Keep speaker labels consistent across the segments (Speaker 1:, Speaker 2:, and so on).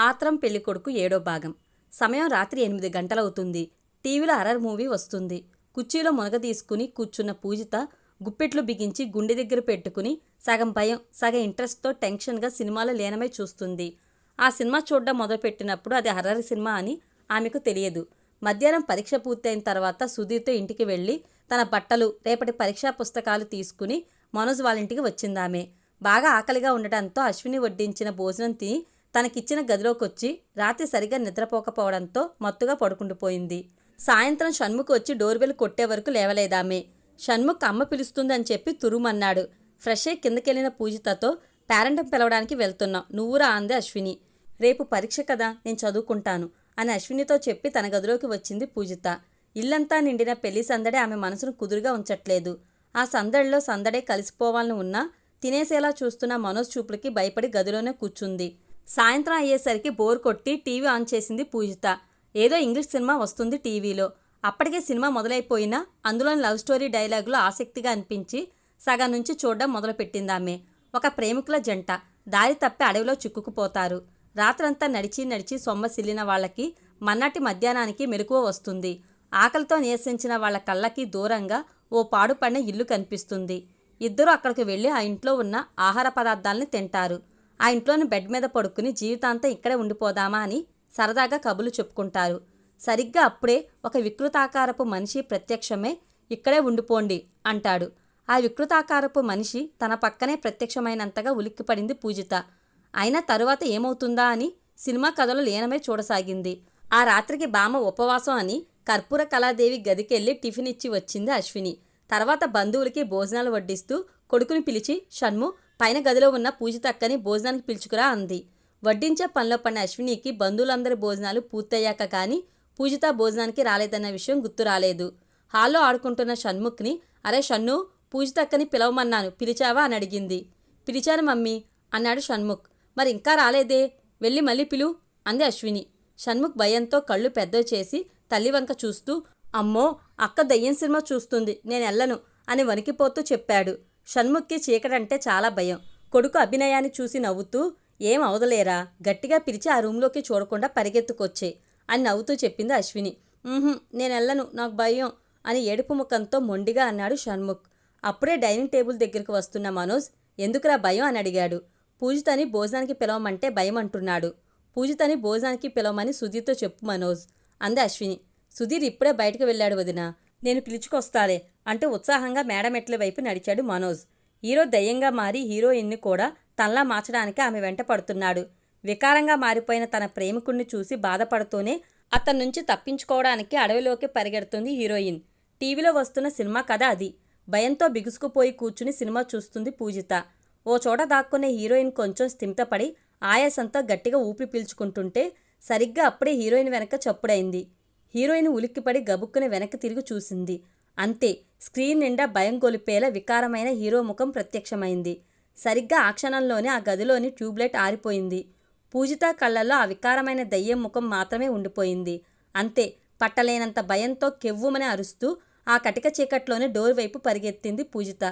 Speaker 1: ఆత్రం పెళ్ళికొడుకు 7వ భాగం. సమయం రాత్రి 8 గంటలవుతుంది. టీవీలో హర్రర్ మూవీ వస్తుంది. కుర్చీలో మునగ తీసుకుని కూర్చున్న పూజిత గుప్పెట్లు బిగించి గుండె దగ్గర పెట్టుకుని సగం భయం సగం ఇంట్రెస్ట్తో టెన్షన్గా సినిమాలో లీనమై చూస్తుంది. ఆ సినిమా చూడడం మొదలుపెట్టినప్పుడు అది హర్రర్ సినిమా అని ఆమెకు తెలియదు. మధ్యాహ్నం పరీక్ష పూర్తయిన తర్వాత సుధీర్తో ఇంటికి వెళ్ళి తన బట్టలు రేపటి పరీక్షా పుస్తకాలు తీసుకుని మనోజ్ వాళ్ళ ఇంటికి వచ్చిందామె. బాగా ఆకలిగా ఉండటంతో అశ్విని వడ్డించిన భోజనం తిని తనకిచ్చిన గదిలోకొచ్చి రాత్రి సరిగా నిద్రపోకపోవడంతో మత్తుగా పడుకుండిపోయింది. సాయంత్రం షణ్ముఖ్ వచ్చి డోర్ బెల్ కొట్టే వరకు లేవలేదామె. షణ్ముఖ్ అమ్మ పిలుస్తుందని చెప్పి తురుమన్నాడు. ఫ్రెష్ అయ్యి కిందకెళ్ళిన పూజితతో పేరెంట్ని పిలవడానికి వెళ్తున్నాం, నువ్వురా అంది అశ్విని. రేపు పరీక్ష కదా, నేను చదువుకుంటాను అని అశ్వినితో చెప్పి తన గదిలోకి వచ్చింది పూజిత. ఇల్లంతా నిండిన పెళ్లి సందడే ఆమె మనసును కుదురుగా ఉంచట్లేదు. ఆ సందడిలో సందడే కలిసిపోవాలని ఉన్నా తినేసేలా చూస్తున్న మనోజ్ చూపులకి భయపడి గదిలోనే కూర్చుంది. సాయంత్రం అయ్యేసరికి బోర్ కొట్టి టీవీ ఆన్ చేసింది పూజిత. ఏదో ఇంగ్లీష్ సినిమా వస్తుంది టీవీలో. అప్పటికే సినిమా మొదలైపోయినా అందులోని లవ్ స్టోరీ డైలాగులు ఆసక్తిగా అనిపించి సగం నుంచి చూడడం మొదలుపెట్టిందామె. ఒక ప్రేమికుల జంట దారి తప్పి అడవిలో చిక్కుకుపోతారు. రాత్రంతా నడిచి సొమ్మసిల్లిన వాళ్ళకి మన్నాటి మధ్యాహ్నానికి మెలకువ వస్తుంది. ఆకలితో నీరసించిన వాళ్ళ కళ్ళకి దూరంగా ఓ పాడుపడిన ఇల్లు కనిపిస్తుంది. ఇద్దరూ అక్కడికి వెళ్ళి ఆ ఇంట్లో ఉన్న ఆహార పదార్థాలని తింటారు. ఆ ఇంట్లోని బెడ్ మీద పడుకుని జీవితాంతం ఇక్కడే ఉండిపోదామా అని సరదాగా కబుర్లు చెప్పుకుంటారు. సరిగ్గా అప్పుడే ఒక వికృతాకారపు మనిషి ప్రత్యక్షమే ఇక్కడే ఉండిపోండి అంటాడు. ఆ వికృతాకారపు మనిషి తన పక్కనే ప్రత్యక్షమైనంతగా ఉలిక్కిపడింది పూజిత. అయినా తరువాత ఏమవుతుందా అని సినిమా కథలో లీనమై చూడసాగింది. ఆ రాత్రికి బామ్మ ఉపవాసం అని కర్పూర కళాదేవి గదికెళ్ళి టిఫిన్ ఇచ్చి వచ్చింది అశ్విని. తర్వాత బంధువులకి భోజనాలు వడ్డిస్తూ కొడుకుని పిలిచి షణ్ము పైన గదిలో ఉన్న పూజితక్కని భోజనానికి పిలుచుకురా అంది. వడ్డించే పనిలో పడిన అశ్వినికి బంధువులందరి భోజనాలు పూర్తయ్యాక కానీ పూజిత భోజనానికి రాలేదన్న విషయం గుర్తు రాలేదు. హాల్లో ఆడుకుంటున్న షణ్ముఖ్ని అరే షణ్ను, పూజితక్కని పిలవమన్నాను, పిలిచావా అని అడిగింది. పిలిచాను మమ్మీ అన్నాడు షణ్ముఖ్. మరి ఇంకా రాలేదే, వెళ్ళి మళ్ళీ పిలు అంది అశ్విని. షణ్ముఖ్ భయంతో కళ్ళు పెద్దవి చేసి తల్లి వంక చూస్తూ అమ్మో అక్క దయ్యం సినిమా చూస్తుంది, నేను వెళ్ళను అని వణికిపోతూ చెప్పాడు. షణ్ముఖ్కి చీకటంటే చాలా భయం. కొడుకు అభినయాన్ని చూసి నవ్వుతూ ఏం అవదలేరా, గట్టిగా పిలిచి ఆ రూమ్లోకి చూడకుండా పరిగెత్తుకొచ్చే అని నవ్వుతూ చెప్పింది అశ్విని. నేను వెళ్ళను, నాకు భయం అని ఏడుపు ముఖంతో మొండిగా అన్నాడు షణ్ముఖ్. అప్పుడే డైనింగ్ టేబుల్ దగ్గరికి వస్తున్న మనోజ్ ఎందుకురా భయం అని అడిగాడు. పూజితని భోజనానికి పిలవమంటే భయం అంటున్నాడు. పూజితని భోజనానికి పిలవమని సుధీర్తో చెప్పు మనోజ్ అంది అశ్విని. సుధీర్ ఇప్పుడే బయటకు వెళ్ళాడు వదినా, నేను పిలుచుకొస్తాలే అంటూ ఉత్సాహంగా మేడమెట్ల వైపు నడిచాడు మనోజ్. హీరో దయ్యంగా మారి హీరోయిన్ని కూడా తనలా మార్చడానికి ఆమె వెంట పడుతున్నాడు. వికారంగా మారిపోయిన తన ప్రేమికుణ్ణి చూసి బాధపడుతూనే అతని నుంచి తప్పించుకోవడానికి అడవిలోకి పరిగెడుతుంది హీరోయిన్. టీవీలో వస్తున్న సినిమా కథ అది. భయంతో బిగుసుకుపోయి కూర్చుని సినిమా చూస్తుంది పూజిత. ఓ చోట దాక్కునే హీరోయిన్ కొంచెం స్థిమితపడి ఆయాసంతో గట్టిగా ఊపిరి పీల్చుకుంటుంటే సరిగ్గా అప్పుడే హీరోయిన్ వెనక చప్పుడైంది. హీరోయిన్ ఉలిక్కిపడి గబుక్కుని వెనక్కి తిరిగి చూసింది. అంతే, స్క్రీన్ నిండా భయం గొలిపేలా వికారమైన హీరో ముఖం ప్రత్యక్షమైంది. సరిగ్గా ఆ క్షణంలోనే ఆ గదిలోని ట్యూబ్లైట్ ఆరిపోయింది. పూజిత కళ్ళల్లో ఆ వికారమైన దయ్యం ముఖం మాత్రమే ఉండిపోయింది. అంతే, పట్టలేనంత భయంతో కెవ్వుమని అరుస్తూ ఆ కటిక చీకట్లోనే డోర్ వైపు పరిగెత్తింది పూజిత.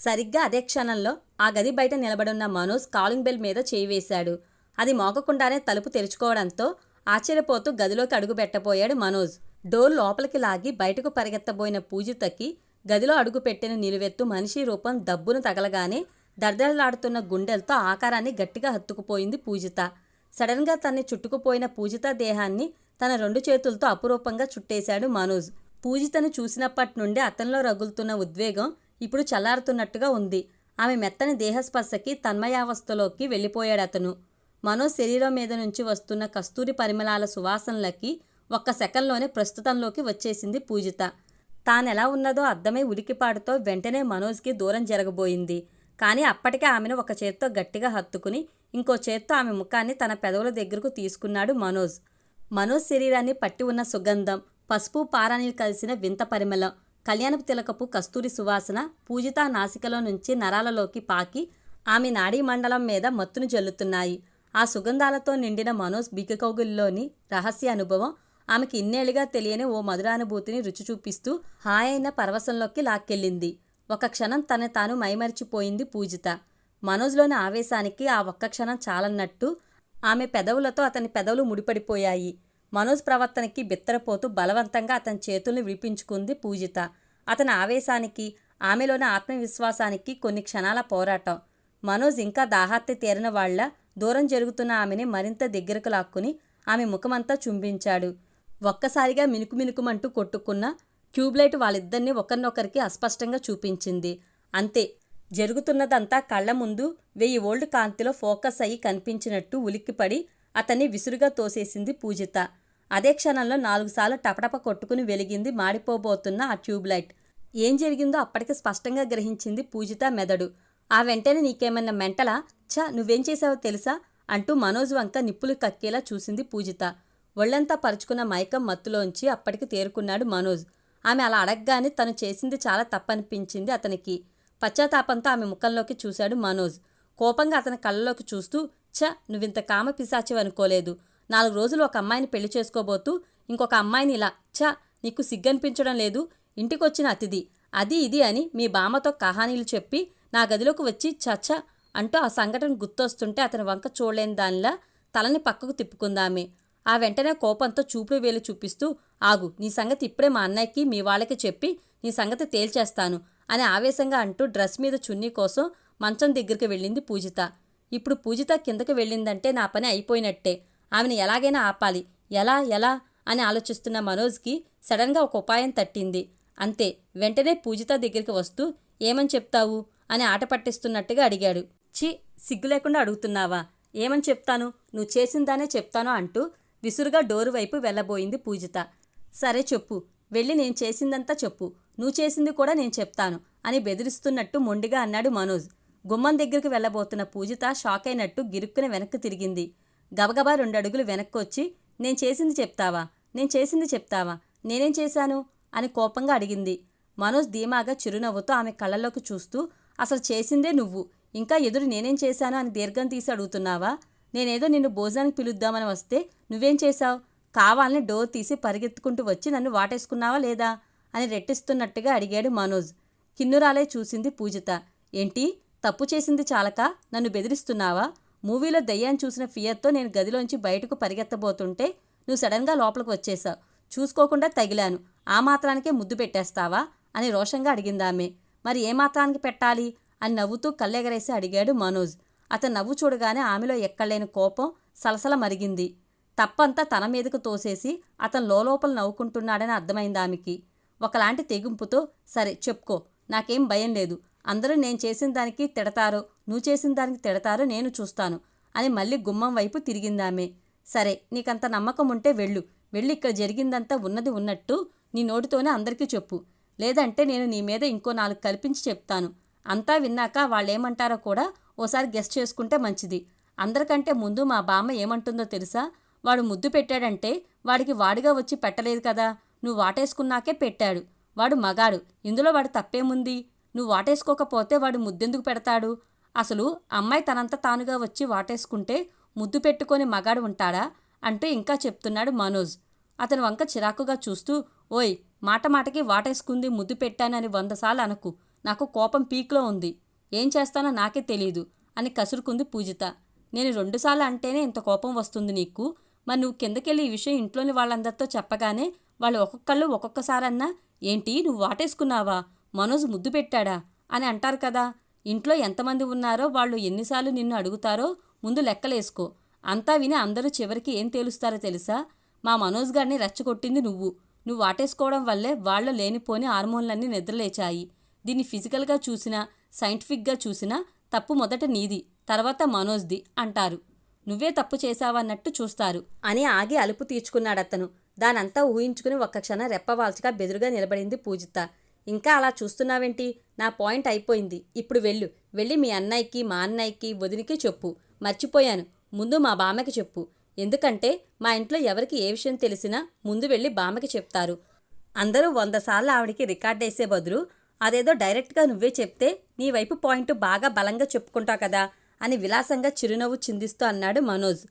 Speaker 1: సరిగ్గా అదే క్షణంలో ఆ గది బయట నిలబడున్న మనోజ్ కాలింగ్ బెల్ మీద చేయి వేశాడు. అది మోగకుండానే తలుపు తెరుచుకోవడంతో ఆశ్చర్యపోతూ గదిలోకి అడుగుపెట్టబోయాడు మనోజ్. డోర్ లోపలికి లాగి బయటకు పరిగెత్తబోయిన పూజితకి గదిలో అడుగుపెట్టిన నిలువెత్తు మనిషి రూపం దబ్బును తగలగానే దర్దరలాడుతున్న గుండెలతో ఆకారాన్ని గట్టిగా హత్తుకుపోయింది పూజిత. సడన్గా తన్ని చుట్టుకుపోయిన పూజిత దేహాన్ని తన 2 చేతులతో అపురూపంగా చుట్టేశాడు మనోజ్. పూజితను చూసినప్పటి నుండి అతనిలో రగులుతున్న ఉద్వేగం ఇప్పుడు చల్లారుతున్నట్టుగా ఉంది. ఆమె మెత్తని దేహస్పర్శకి తన్మయావస్థలోకి వెళ్ళిపోయాడతను. మనోజ్ శరీరం మీద నుంచి వస్తున్న కస్తూరి పరిమళాల సువాసనలకి ఒక్క సెకండ్లోనే ప్రస్తుతంలోకి వచ్చేసింది పూజిత. తానెలా ఉన్నదో అర్థమై ఉలికిపాటుతో వెంటనే మనోజ్కి దూరం జరగబోయింది. కానీ అప్పటికే ఆమెను ఒక చేత్తో గట్టిగా హత్తుకుని ఇంకో చేత్తో ఆమె ముఖాన్ని తన పెదవుల దగ్గరకు తీసుకున్నాడు మనోజ్. మనోజ్ శరీరాన్ని పట్టి ఉన్న సుగంధం, పసుపు పారాణీలు కలిసిన వింత పరిమళం, కళ్యాణపు తిలకపు కస్తూరి సువాసన పూజిత నాసికలో నుంచి నరాలలోకి పాకి ఆమె నాడీ మండలం మీద మత్తును జల్లుతున్నాయి. ఆ సుగంధాలతో నిండిన మనోజ్ బిగ్గకౌగుల్లోని రహస్య అనుభవం ఆమెకి ఇన్నేళ్లుగా తెలియని ఓ మధురానుభూతిని రుచి చూపిస్తూ హాయైన పరవశంలోకి లాక్కెళ్ళింది. ఒక క్షణం తనని తాను మైమరిచిపోయింది పూజిత. మనోజ్లోని ఆవేశానికి ఆ ఒక్క క్షణం చాలన్నట్టు ఆమె పెదవులతో అతని పెదవులు ముడిపడిపోయాయి. మనోజ్ ప్రవర్తనకి బిత్తరపోతూ బలవంతంగా అతని చేతుల్ని విడిపించుకుంది పూజిత. అతని ఆవేశానికి, ఆమెలోని ఆత్మవిశ్వాసానికి కొన్ని క్షణాల పోరాటం. మనోజ్ ఇంకా దాహార్తి తీరిన వాళ్ల దూరం జరుగుతున్న ఆమెని మరింత దగ్గరకు లాక్కుని ఆమె ముఖమంతా చుంబించాడు. ఒక్కసారిగా మినుకుమినుకుమంటూ కొట్టుకున్న ట్యూబ్లైట్ వాళ్ళిద్దరినీ ఒకరినొకరికి అస్పష్టంగా చూపించింది. అంతే, జరుగుతున్నదంతా కళ్ల ముందు 1000 వోల్ట్ కాంతిలో ఫోకస్ అయ్యి కనిపించినట్టు ఉలిక్కిపడి అతన్ని విసురుగా తోసేసింది పూజిత. అదే క్షణంలో 4 సార్లు టపటప కొట్టుకుని వెలిగింది మాడిపోబోతున్న ఆ ట్యూబ్లైట్. ఏం జరిగిందో అప్పటికి స్పష్టంగా గ్రహించింది పూజిత మెదడు. ఆ వెంటనే నీకేమన్నా మెంటలా? నువ్వేం చేశావో తెలుసా అంటూ మనోజ్ వంక నిప్పులు కక్కేలా చూసింది పూజిత. ఒళ్లంతా పరుచుకున్న మైకం మత్తులోంచి అప్పటికి తేరుకున్నాడు మనోజ్. ఆమె అలా అడగగానే తను చేసింది చాలా తప్పనిపించింది అతనికి. పశ్చాత్తాపంతో ఆమె ముఖంలోకి చూశాడు మనోజ్. కోపంగా అతని కళ్ళలోకి చూస్తూ, నువ్వింత కామ పిశాచివనుకోలేదు. 4 రోజులు ఒక అమ్మాయిని పెళ్లి చేసుకోబోతూ ఇంకొక అమ్మాయిని ఇలా నీకు సిగ్గనిపించడం లేదు? ఇంటికొచ్చిన అతిథి అది ఇది అని మీ బామ్మతో కహానీలు చెప్పి నా గదిలోకి వచ్చి అంటూ ఆ సంఘటన గుర్తొస్తుంటే అతని వంక చూడలేని దానిలా తలని పక్కకు తిప్పుకుందామె. ఆ వెంటనే కోపంతో చూపుడు వేలు చూపిస్తూ, ఆగు, నీ సంగతి ఇప్పుడే మా అన్నయ్యకి మీ వాళ్ళకి చెప్పి నీ సంగతి తేల్చేస్తాను అని ఆవేశంగా అంటూ డ్రెస్ మీద చున్నీ కోసం మంచం దగ్గరికి వెళ్ళింది పూజిత. ఇప్పుడు పూజిత కిందకి వెళ్ళిందంటే నా పని అయిపోయినట్టే. ఆమెను ఎలాగైనా ఆపాలి. ఎలా అని ఆలోచిస్తున్న మనోజ్కి సడన్గా ఒక ఉపాయం తట్టింది. అంతే, వెంటనే పూజిత దగ్గరికి వస్తూ ఏమని చెప్తావు అని ఆట పట్టిస్తున్నట్టుగా అడిగాడు. సిగ్గు లేకుండా అడుగుతున్నావా? ఏమని చెప్తాను? నువ్వు చేసిందానే చెప్తాను అంటూ విసురుగా డోరు వైపు వెళ్ళబోయింది పూజిత. సరే చెప్పు, వెళ్ళి నేను చేసిందంతా చెప్పు, నువ్వు చేసింది కూడా నేను చెప్తాను అని బెదిరిస్తున్నట్టు మొండిగా అన్నాడు మనోజ్. గుమ్మం దగ్గరికి వెళ్ళబోతున్న పూజిత షాక్ అయినట్టు గిరుక్కున వెనక్కి తిరిగింది. గబగబా 2 అడుగులు వెనక్కొచ్చి నేను చేసింది చెప్తావా? నేనేం చేశాను అని కోపంగా అడిగింది. మనోజ్ ధీమాగా చిరునవ్వుతో ఆమె కళ్ళలోకి చూస్తూ, అసలు చేసిందే నువ్వు, ఇంకా ఎదురు నేనేం చేశాను అని దీర్ఘం తీసి అడుగుతున్నావా? నేనేదో నిన్ను భోజనానికి పిలుద్దామని వస్తే నువ్వేం చేశావు? కావాలని డోర్ తీసి పరిగెత్తుకుంటూ వచ్చి నన్ను వాటేసుకున్నావా లేదా అని రెట్టిస్తున్నట్టుగా అడిగాడు మనోజ్. కిన్నురాలే చూసింది పూజిత. ఏంటి, తప్పు చేసింది చాలక నన్ను బెదిరిస్తున్నావా? మూవీలో దయ్యాన్ని చూసిన ఫియర్తో నేను గదిలోంచి బయటకు పరిగెత్తబోతుంటే నువ్వు సడన్గా లోపలికి వచ్చేశావు. చూసుకోకుండా తగిలాను, ఆ మాత్రానికే ముద్దు పెట్టేస్తావా అని రోషంగా అడిగిందామె. మరి ఏ మాత్రానికి పెట్టాలి అని నవ్వుతూ కళ్ళెగరేసి అడిగాడు మనోజ్. అతను నవ్వు చూడగానే ఆమెలో ఎక్కడలేని కోపం సలసల మరిగింది. తప్పంతా తన మీదకు తోసేసి అతను లోపల నవ్వుకుంటున్నాడని అర్థమైంది ఆమెకి. ఒకలాంటి తెగింపుతో, సరే చెప్పుకో, నాకేం భయం లేదు. అందరూ నేను చేసిన దానికి తిడతారో నువ్వు చేసిన దానికి తిడతారో నేను చూస్తాను అని మళ్ళీ గుమ్మం వైపు తిరిగిందామె. సరే, నీకంత నమ్మకం ఉంటే వెళ్ళి ఇక్కడ జరిగిందంతా ఉన్నది ఉన్నట్టు నీ నోటితోనే అందరికీ చెప్పు. లేదంటే నేను నీ మీద ఇంకో 4 కల్పించి చెప్తాను. అంతా విన్నాక వాళ్ళేమంటారో కూడా ఓసారి గెస్ చేసుకుంటే మంచిది. అందరికంటే ముందు మా బామ్మ ఏమంటుందో తెలుసా? వాడు ముద్దు పెట్టాడంటే వాడికి వాడిగా వచ్చి పెట్టలేదు కదా, నువ్వు వాటేసుకున్నాకే పెట్టాడు. వాడు మగాడు, ఇందులో వాడు తప్పేముంది? నువ్వు వాటేసుకోకపోతే వాడు ముద్దెందుకు పెడతాడు? అసలు అమ్మాయి తనంత తానుగా వచ్చి వాటేసుకుంటే ముద్దు పెట్టుకొని మగాడు ఉంటాడా అంటూ ఇంకా చెప్తున్నాడు మనోజ్. అతని వంక చిరాకుగా చూస్తూ, ఓయ్, మాటకి వాటేసుకుంది ముద్దు పెట్టానని 100 సార్లు అనకు. నాకు కోపం పీక్లో ఉంది. ఏం చేస్తానో నాకే తెలీదు అని కసురుకుంది పూజిత. నేను 2 సార్లు అంటేనే ఇంత కోపం వస్తుంది నీకు? మరి నువ్వు కిందకెళ్ళి ఈ విషయం ఇంట్లోని వాళ్ళందరితో చెప్పగానే వాళ్ళు ఒక్కొక్కళ్ళు ఒక్కొక్కసారన్నా ఏంటి నువ్వు వాటేసుకున్నావా, మనోజ్ ముద్దు పెట్టాడా అని అంటారు కదా. ఇంట్లో ఎంతమంది ఉన్నారో వాళ్ళు ఎన్నిసార్లు నిన్ను అడుగుతారో ముందు లెక్కలేసుకో. అంతా విని అందరూ చివరికి ఏం తేలుస్తారో తెలుసా? మా మనోజ్ గారిని రెచ్చగొట్టింది నువ్వు వాటేసుకోవడం వల్లే వాళ్ళ లేనిపోని హార్మోన్లన్నీ నిద్రలేచాయి. దీన్ని ఫిజికల్గా చూసినా సైంటిఫిక్గా చూసినా తప్పు మొదట నీది, తర్వాత మనోజ్ది అంటారు. నువ్వే తప్పు చేశావన్నట్టు చూస్తారు అని ఆగి అలుపు తీర్చుకున్నాడతను. దానంతా ఊహించుకుని ఒక్క క్షణం రెప్పవాల్చగా బెదురుగా నిలబడింది పూజిత. ఇంకా అలా చూస్తున్నావేంటి? నా పాయింట్ అయిపోయింది. ఇప్పుడు వెళ్ళి మీ అన్నయ్యకి, మా అన్నయ్యకి, వదినికి చెప్పు. మర్చిపోయాను, ముందు మా బామ్మకి చెప్పు. ఎందుకంటే మా ఇంట్లో ఎవరికి ఏ విషయం తెలిసినా ముందు వెళ్ళి బామ్మకి చెప్తారు. అందరూ 100 సార్లు ఆవిడికి రికార్డేసే బదులు అదేదో డైరెక్ట్గా నువ్వే చెప్తే నీ వైపు పాయింట్ బాగా బలంగా చెప్పుకుంటావు కదా అని విలాసంగా చిరునవ్వు చిందిస్తూ అన్నాడు మనోజ్.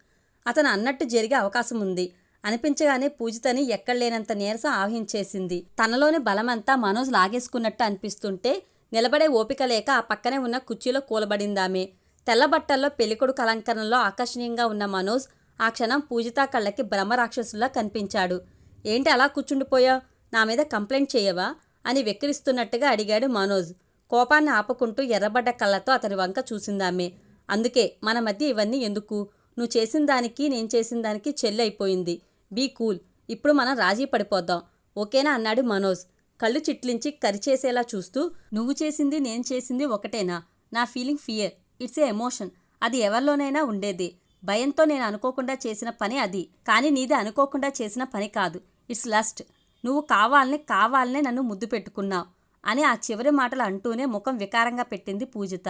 Speaker 1: అతను అన్నట్టు జరిగే అవకాశం ఉంది అనిపించగానే పూజితని ఎక్కడలేనంత నీరసం ఆవహించేసింది. తనలోని బలమంతా మనోజ్ లాగేసుకున్నట్టు అనిపిస్తుంటే నిలబడే ఓపిక లేక ఆ పక్కనే ఉన్న కుర్చీలో కూలబడిందామె. తెల్ల బట్టల్లో పెళ్ళికొడుకు అలంకరణలో ఆకర్షణీయంగా ఉన్న మనోజ్ ఆ క్షణం పూజిత కళ్ళకి బ్రహ్మరాక్షసులా కనిపించాడు. ఏంటి అలా కూర్చుండిపోయావు? నా మీద కంప్లైంట్ చేయవా అని వెక్కిరిస్తున్నట్టుగా అడిగాడు మనోజ్. కోపాన్ని ఆపుకుంటూ ఎర్రబడ్డ కళ్ళతో అతని వంక చూసిందామె. అందుకే మన మధ్య ఇవన్నీ ఎందుకు? నువ్వు చేసిన దానికి నేను చేసిన దానికి చెల్లి అయిపోయింది. Be cool. ఇప్పుడు మనం రాజీ పడిపోద్దాం, ఓకేనా అన్నాడు మనోజ్ కళ్ళు చిట్లించి కరిచేసేలా చూస్తూ. నువ్వు చేసింది నేను చేసింది ఒకటేనా? నా feeling fear. It's a emotion. అది ఎవరిలోనైనా ఉండేది. భయంతో నేను అనుకోకుండా చేసిన పని అది. కానీ నీది అనుకోకుండా చేసిన పని కాదు. It's lust. నువ్వు కావాలనే నన్ను ముద్దు పెట్టుకున్నావు అని ఆ చివరి మాటలు అంటూనే ముఖం వికారంగా పెట్టింది పూజిత.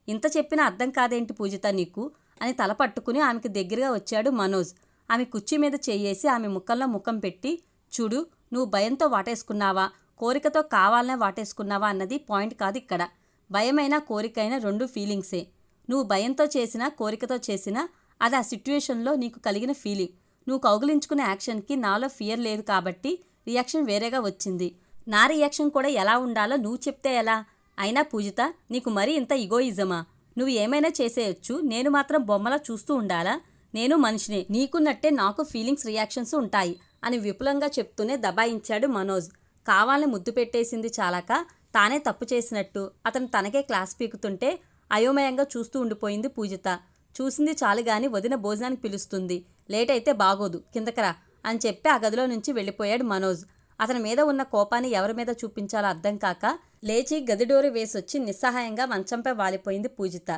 Speaker 1: ఇంత చెప్పినా అర్థం కాదేంటి పూజిత నీకు అని తల పట్టుకుని ఆమెకి దగ్గరగా వచ్చాడు మనోజ్. ఆమె కుర్చీ మీద చెయ్యేసి ఆమె ముఖంలో ముఖం పెట్టి, చూడు, నువ్వు భయంతో వాటేసుకున్నావా, కోరికతో కావాలనే వాటేసుకున్నావా అన్నది పాయింట్ కాదు ఇక్కడ. భయమైనా కోరికైనా రెండు ఫీలింగ్సే. నువ్వు భయంతో చేసినా కోరికతో చేసినా అది ఆ సిట్యుయేషన్లో నీకు కలిగిన ఫీలింగ్. నువ్వు కౌగిలించుకునే యాక్షన్కి నాలో ఫియర్ లేదు కాబట్టి రియాక్షన్ వేరేగా వచ్చింది. నా రియాక్షన్ కూడా ఎలా ఉండాలో నువ్వు చెప్తే ఎలా? అయినా పూజిత, నీకు మరీ ఇంత ఇగోయిజమా? నువ్వు ఏమైనా చేసేయచ్చు, నేను మాత్రం బొమ్మలా చూస్తూ ఉండాలా? నేను మనిషినే, నీకున్నట్టే నాకు ఫీలింగ్స్ రియాక్షన్స్ ఉంటాయి అని విపులంగా చెప్తూనే దబాయించాడు మనోజ్. కావాలని ముద్దు పెట్టేసింది చాలాక తానే తప్పు చేసినట్టు అతను తనకే క్లాస్ పీకుతుంటే అయోమయంగా చూస్తూ ఉండిపోయింది పూజిత. చూసింది చాలు గాని వదిన భోజనానికి పిలుస్తుంది, లేట్ అయితే బాగోదు, కిందకరా అని చెప్పి ఆ గదిలో నుంచి వెళ్ళిపోయాడు మనోజ్. అతని మీద ఉన్న కోపాన్ని ఎవరి మీద చూపించాలో అర్థం కాక లేచి గదిడోరు వేసొచ్చి నిస్సహాయంగా మంచంపై వాలిపోయింది పూజిత.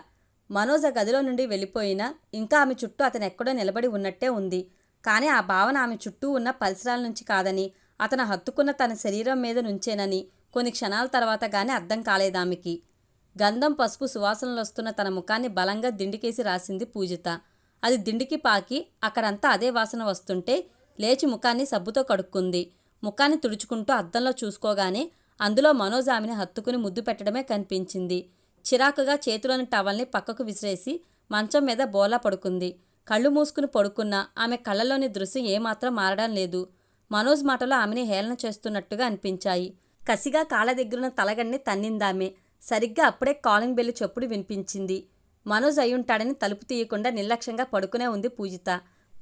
Speaker 1: మనోజ్ ఆ గదిలో నుండి వెళ్ళిపోయినా ఇంకా ఆమె చుట్టూ అతను ఎక్కడో నిలబడి ఉన్నట్టే ఉంది. కానీ ఆ భావన ఆమె చుట్టూ ఉన్న పరిసరాల నుంచి కాదని, అతను హత్తుకున్న తన శరీరం మీద నుంచేనని కొన్ని క్షణాల తర్వాత గానీ అర్థం కాలేదామెకి. గంధం పసుపు సువాసనలు వస్తున్న తన ముఖాన్ని బలంగా దిండికేసి రాసింది పూజిత. అది దిండికి పాకి అక్కడంతా అదే వాసన వస్తుంటే లేచి ముఖాన్ని సబ్బుతో కడుక్కుంది. ముఖాన్ని తుడుచుకుంటూ అద్దంలో చూసుకోగానే అందులో మనోజ్ ఆమెని హత్తుకుని ముద్దు పెట్టడమే కనిపించింది. చిరాకుగా చేతిలోని టవల్ని పక్కకు విసిరేసి మంచం మీద బోలా పడుకుంది. కళ్ళు మూసుకుని పడుకున్న ఆమె కళ్ళలోని దృశ్యం ఏమాత్రం మారడం లేదు. మనోజ్ మాటలో ఆమెని హేళన చేస్తున్నట్టుగా అనిపించాయి. కసిగా కాళ్ళ దగ్గరున్న తలగడ్ని తన్నిందామె. సరిగ్గా అప్పుడే కాలింగ్ బెల్లు చప్పుడు వినిపించింది. మనోజ్ అయ్యుంటాడని తలుపు తీయకుండా నిర్లక్ష్యంగా పడుకునే ఉంది పూజిత.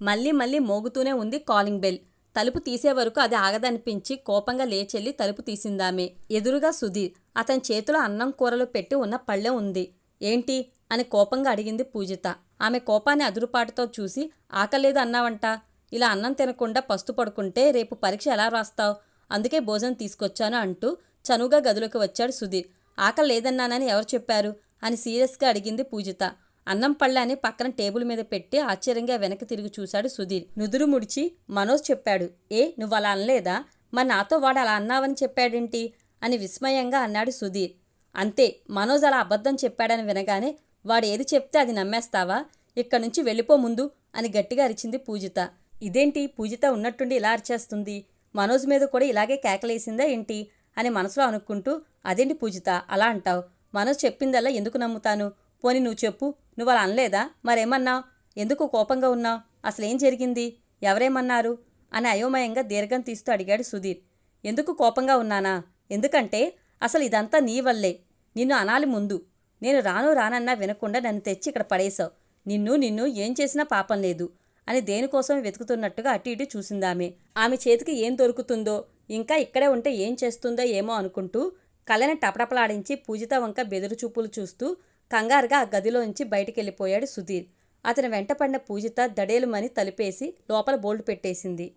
Speaker 1: మళ్ళీ మోగుతూనే ఉంది కాలింగ్ బెల్. తలుపు తీసే వరకు అది ఆగదనిపించి కోపంగా లేచెల్లి తలుపు తీసిందామె. ఎదురుగా సుధీర్. అతని చేతిలో అన్నం కూరలు పెట్టి ఉన్న పళ్ళెం ఉంది. ఏంటి అని కోపంగా అడిగింది పూజిత. ఆమె కోపాన్ని అదురుపాటుతో చూసి, ఆకలేదు అన్నావంట, ఇలా అన్నం తినకుండా పస్తు పడుకుంటే రేపు పరీక్ష ఎలా రాస్తావు, అందుకే భోజనం తీసుకొచ్చాను అంటూ చనువుగా గదిలోకి వచ్చాడు సుధీర్. ఆకలి లేదన్నానని ఎవరు చెప్పారు అని సీరియస్గా అడిగింది పూజిత. అన్నం పళ్ళని పక్కన టేబుల్ మీద పెట్టి ఆశ్చర్యంగా వెనక్కి తిరిగి చూశాడు సుధీర్. నుదురు ముడిచి, మనోజ్ చెప్పాడు. నువ్వు అలా అనలేదా? మరి నాతో వాడు అలా అన్నావని చెప్పాడేంటి అని విస్మయంగా అన్నాడు సుధీర్. అంతే, మనోజ్ అలా అబద్ధం చెప్పాడని వినగానే వాడు ఏది చెప్తే అది నమ్మేస్తావా? ఇక్కడి నుంచి వెళ్ళిపో ముందు అని గట్టిగా అరిచింది పూజిత. ఇదేంటి పూజిత ఉన్నట్టుండి ఇలా అరిచేస్తుంది? మనోజ్ మీద కూడా ఇలాగే కేకలేసిందా ఏంటి అని మనసులో అనుకుంటూ, అదేంటి పూజిత అలా అంటావు? మనోజ్ చెప్పిందల్లా ఎందుకు నమ్ముతాను? పోనీ నువ్వు చెప్పు, నువ్వు అలా అనలేదా? మరేమన్నావు? ఎందుకు కోపంగా ఉన్నావు? అసలేం జరిగింది? ఎవరేమన్నారు అని అయోమయంగా దీర్ఘం తీస్తూ అడిగాడు సుధీర్. ఎందుకు కోపంగా ఉన్నానా? ఎందుకంటే అసలు ఇదంతా నీ వల్లే. నిన్ను అనాలి ముందు. నేను రానన్నా వినకుండా నన్ను తెచ్చి ఇక్కడ పడేశావు. నిన్ను ఏం చేసినా పాపం లేదు అని దేనికోసం వెతుకుతున్నట్టుగా అటు ఇటు చూసిందామె. ఆమె చేతికి ఏం దొరుకుతుందో, ఇంకా ఇక్కడే ఉంటే ఏం చేస్తుందో ఏమో అనుకుంటూ కళ్ళని టపటపలాడించి పూజిత వంక బెదురు చూపులు చూస్తూ కంగారుగా ఆ గదిలోంచి బయటికెళ్ళిపోయాడు సుధీర్. అతని వెంట పడిన పూజిత దడేలుమని తలుపేసి లోపల బోల్ట్ పెట్టేసింది.